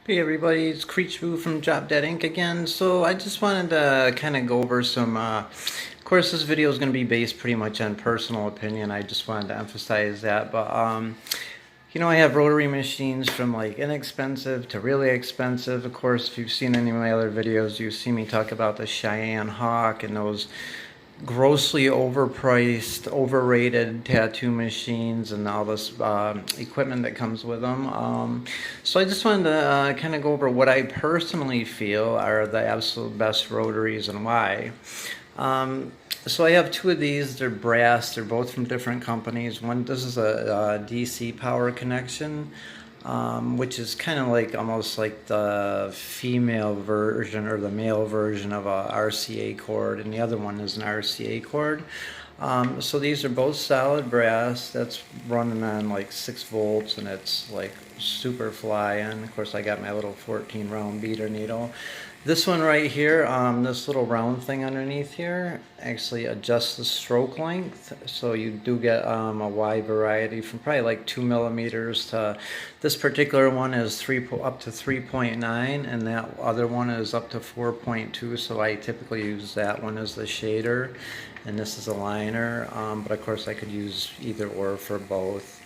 Hey everybody, it's Creech Boo from Drop Dead Inc. again. So I just wanted to kind of go over some, of course this video is going to be based pretty much on personal opinion. I just wanted to emphasize that. But, I have rotary machines from like inexpensive to really expensive. Of course, if you've seen any of my other videos, you've seen me talk about the Cheyenne Hawk and those grossly overpriced, overrated tattoo machines and all this equipment that comes with them. So I just wanted to kind of go over what I personally feel are the absolute best rotaries and why. So I have two of these. They're brass. They're both from different companies. This is a DC power connection, which is kind of like almost like the female version or the male version of a RCA cord, and the other one is an RCA cord. So these are both solid brass. That's running on like 6 volts, and it's like super flying. Of course, I got my little 14 round beater needle. This one right here, this little round thing underneath here actually adjusts the stroke length, so you do get a wide variety from probably like 2 millimeters to this particular one is up to 3.9, and that other one is up to 4.2. So I typically use that one as the shader, and this is a liner. But of course I could use either or for both.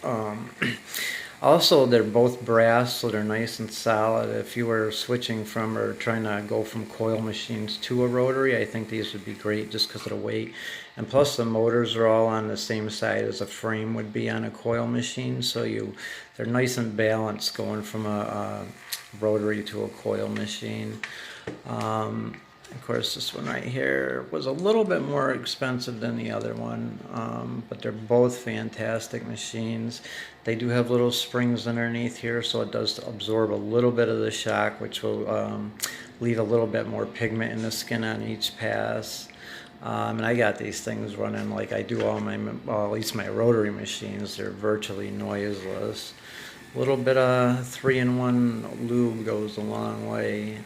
Also, they're both brass, so they're nice and solid. If you were switching from or trying to go from coil machines to a rotary, I think these would be great just because of the weight. And plus the motors are all on the same side as a frame would be on a coil machine, so they're nice and balanced going from a rotary to a coil machine. Of course, this one right here was a little bit more expensive than the other one, but they're both fantastic machines. They do have little springs underneath here, so it does absorb a little bit of the shock, which will leave a little bit more pigment in the skin on each pass. And I got these things running like I do all my, well, at least my rotary machines. They're virtually noiseless. A little bit of 3-in-1 lube goes a long way.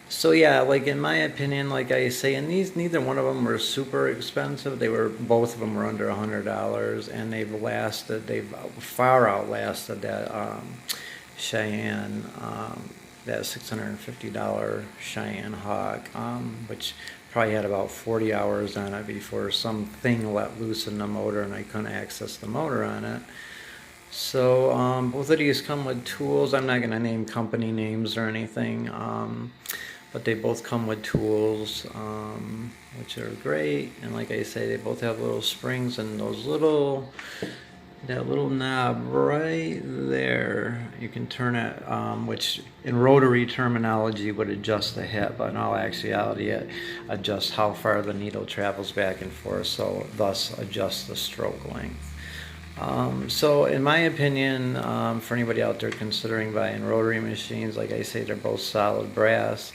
So yeah, like in my opinion, like I say, and neither one of them were super expensive. Both of them were under $100, and they've far outlasted that Cheyenne, that $650 Cheyenne Hawk, which probably had about 40 hours on it before something let loose in the motor and I couldn't access the motor on it. So both of these come with tools. I'm not going to name company names or anything, but they both come with tools, which are great. And like I say, they both have little springs and that little knob right there, you can turn it, which in rotary terminology would adjust the hip, but in all actuality it adjusts how far the needle travels back and forth, so thus adjusts the stroke length. So in my opinion, for anybody out there considering buying rotary machines, like I say, they're both solid brass.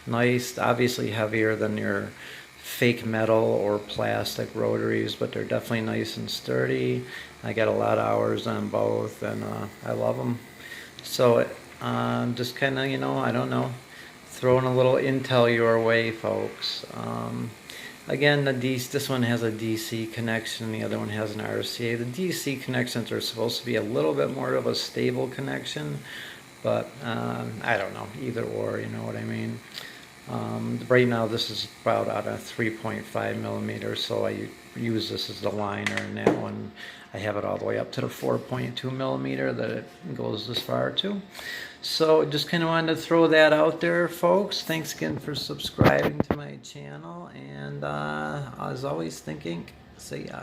Nice, obviously heavier than your fake metal or plastic rotaries, but they're definitely nice and sturdy. I got a lot of hours on both, and I love them. So just kind of, I don't know, throwing a little intel your way, folks. Again, this one has a DC connection, the other one has an RCA. The DC connections are supposed to be a little bit more of a stable connection, but I don't know, either or, you know what I mean. Right now this is about at a 3.5 millimeters, so I use this as the liner, and that one I have it all the way up to the 4.2 millimeter that it goes this far to. So just kind of wanted to throw that out there, folks. Thanks again for subscribing to my channel, and as always, see ya.